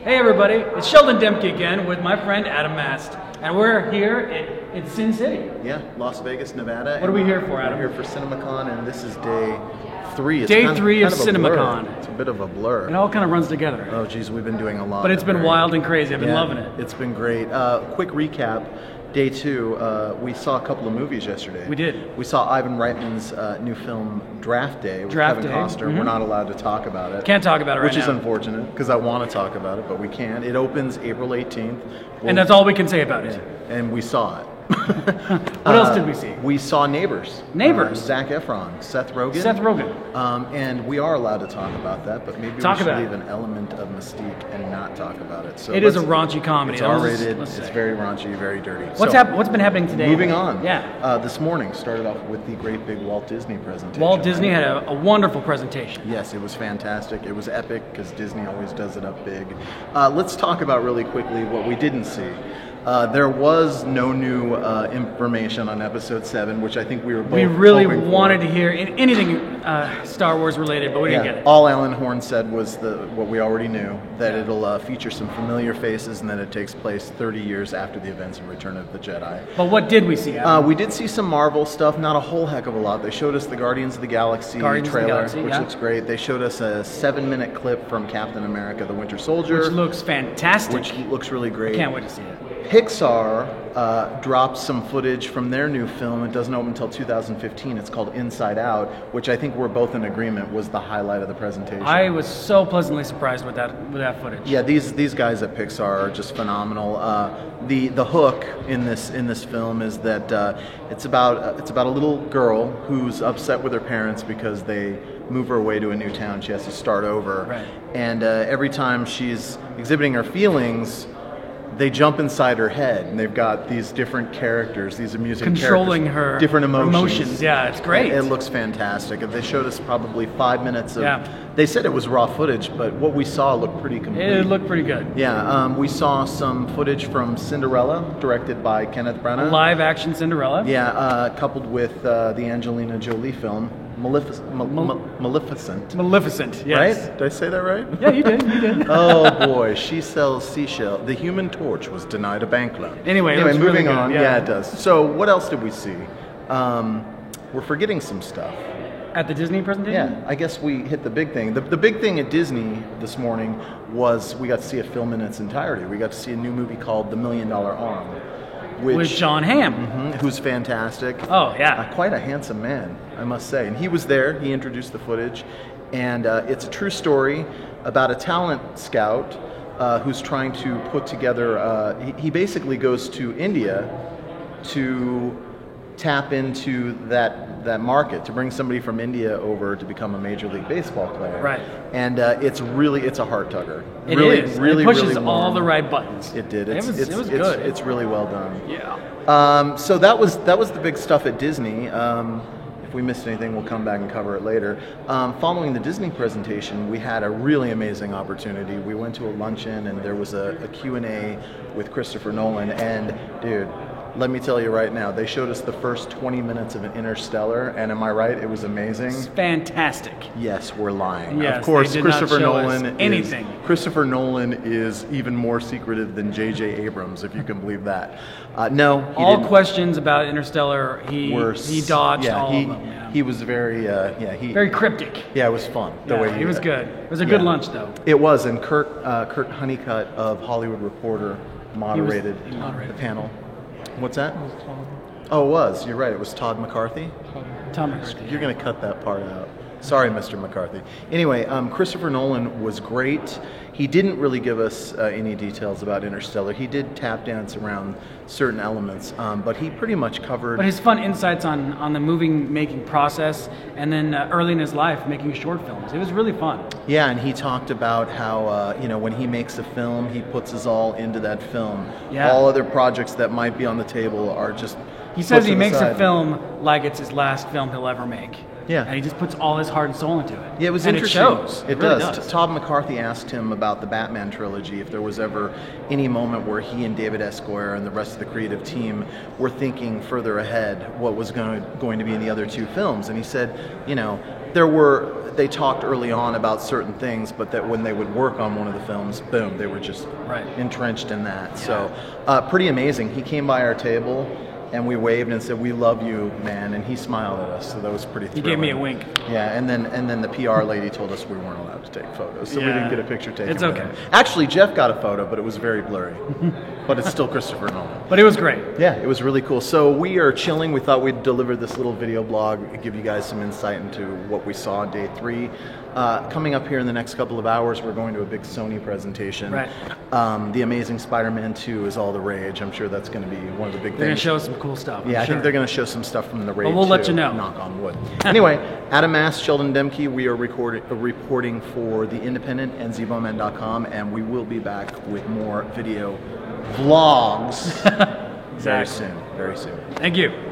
Hey everybody, it's Sheldon Demke again with my friend Adam Mast, and we're here in Sin City. Yeah, Las Vegas, Nevada. What are we here for, Adam? We're here for CinemaCon, and this is day 3. It's Day 3 of kind of a blur. CinemaCon. It's a bit of a blur. It all kind of runs together. Oh geez, we've been doing a lot. But it's been wild and crazy. I've been loving it. It's been great. Quick recap. Day 2, we saw a couple of movies yesterday. We did. We saw Ivan Reitman's new film Draft Day with Draft Kevin Day. Costner. Mm-hmm. We're not allowed to talk about it. Can't talk about it right Which is now. unfortunate, because I want to talk about it, but we can't. It opens April 18th. And that's all we can say about it. And we saw it. What else did we see? We saw Neighbors. Neighbors. Zac Efron, Seth Rogen. Seth Rogen. And we are allowed to talk about that, but maybe we should leave an element of mystique and not talk about it. So it is a raunchy comedy. It's R-rated. It's very raunchy, very dirty. What's been happening today? Moving on. Yeah. This morning started off with the great big Walt Disney presentation. Walt Disney had a wonderful presentation. Yes, it was fantastic. It was epic because Disney always does it up big. Let's talk about really quickly what we didn't see. There was no new information on Episode 7, which I think we were both really hoping for. wanted to hear anything Star Wars related, but we didn't get it. All Alan Horn said was what we already knew, that it'll feature some familiar faces and that it takes place 30 years after the events of Return of the Jedi. But what did we see, Adam? We did see some Marvel stuff, not a whole heck of a lot. They showed us the Guardians of the Galaxy trailer, which looks great. They showed us a 7-minute clip from Captain America the Winter Soldier. Which looks fantastic. Which looks really great. I can't wait to see it. Pixar dropped some footage from their new film. It doesn't open until 2015. It's called Inside Out, which I think we're both in agreement was the highlight of the presentation. I was so pleasantly surprised with that footage. Yeah, these guys at Pixar are just phenomenal. The hook in this film is that it's about a little girl who's upset with her parents because they move her away to a new town. She has to start over, right. And every time she's exhibiting her feelings, they jump inside her head, and they've got these different characters, these amusing controlling characters, her different emotions. Yeah, it's great. It looks fantastic. They showed us probably 5 minutes of. Yeah. They said it was raw footage, but what we saw looked pretty complete. It looked pretty good. Yeah, we saw some footage from Cinderella, directed by Kenneth Branagh. A live-action Cinderella. Yeah, coupled with the Angelina Jolie film. Maleficent. Maleficent, yes. Right? Did I say that right? Yeah, you did. You did. Oh boy, she sells seashell. The Human Torch was denied a bank loan. Anyway, moving really on. Good, yeah, it does. So, what else did we see? We're forgetting some stuff. At the Disney presentation? Yeah, I guess we hit the big thing. The big thing at Disney this morning was we got to see a film in its entirety. We got to see a new movie called The $1 Million Arm. With Jon Hamm. Who's fantastic. Oh, yeah. Quite a handsome man, I must say. And he was there. He introduced the footage. And it's a true story about a talent scout who's trying to put together... he basically goes to India to tap into that market, to bring somebody from India over to become a Major League Baseball player. Right. And it's a heart tugger. It really, is. Really, it pushes really all the right buttons. It did. It was good. It's really well done. Yeah. So that was the big stuff at Disney. If we missed anything, we'll come back and cover it later. Following the Disney presentation, we had a really amazing opportunity. We went to a luncheon, and there was a Q&A with Christopher Nolan. And dude, let me tell you right now, they showed us the first 20 minutes of an Interstellar, and am I right? It was amazing. It's fantastic. Yes, we're lying. Yes, of course, they did Christopher not show Nolan us anything. Christopher Nolan is even more secretive than J.J. Abrams, if you can believe that. No, he all didn't. Questions about Interstellar, he dodged all of them. Yeah. He was very very cryptic. Yeah, it was fun. The way he was good. It was a good lunch, though. It was, and Kurt Honeycutt of Hollywood Reporter moderated the panel. What's that? It was Todd. Oh, it was. You're right. It was Todd McCarthy. Tom McCarthy. You're going to cut that part out. Sorry, Mr. McCarthy. Anyway, Christopher Nolan was great. He didn't really give us any details about Interstellar. He did tap dance around certain elements, but he pretty much covered... But his fun insights on the movie-making process, and then early in his life, making short films. It was really fun. Yeah, and he talked about how, when he makes a film, he puts his all into that film. Yeah. All other projects that might be on the table are just... He says he makes a film like it's his last film he'll ever make. Yeah. And he just puts all his heart and soul into it. Yeah, it was and interesting. It shows. It really does. Todd McCarthy asked him about the Batman trilogy, if there was ever any moment where he and David S. Goyer and the rest of the creative team were thinking further ahead what was going to be in the other two films. And he said, there were they talked early on about certain things, but that when they would work on one of the films, boom, they were just entrenched in that. So pretty amazing. He came by our table and we waved and said, "We love you, man," and he smiled at us, so that was pretty thrilling. He gave me a wink. Yeah, and then the PR lady told us we weren't allowed to take photos, so we didn't get a picture taken. It's okay. Actually, Jeff got a photo, but it was very blurry. But it's still Christopher Nolan. But it was great. Yeah, it was really cool. So we are chilling. We thought we'd deliver this little video blog, give you guys some insight into what we saw on day 3. Coming up here in the next couple of hours, we're going to a big Sony presentation. Right. The Amazing Spider-Man 2 is all the rage. I'm sure that's going to be one of the big things. They're going to show us some cool stuff. Yeah, I think they're going to show some stuff from the raid. But we'll let you know. Knock on wood. Anyway, Adam Mass, Sheldon Demke, we are reporting for The Independent and ZBowman.com, and we will be back with more video vlogs very soon. Very soon. Thank you.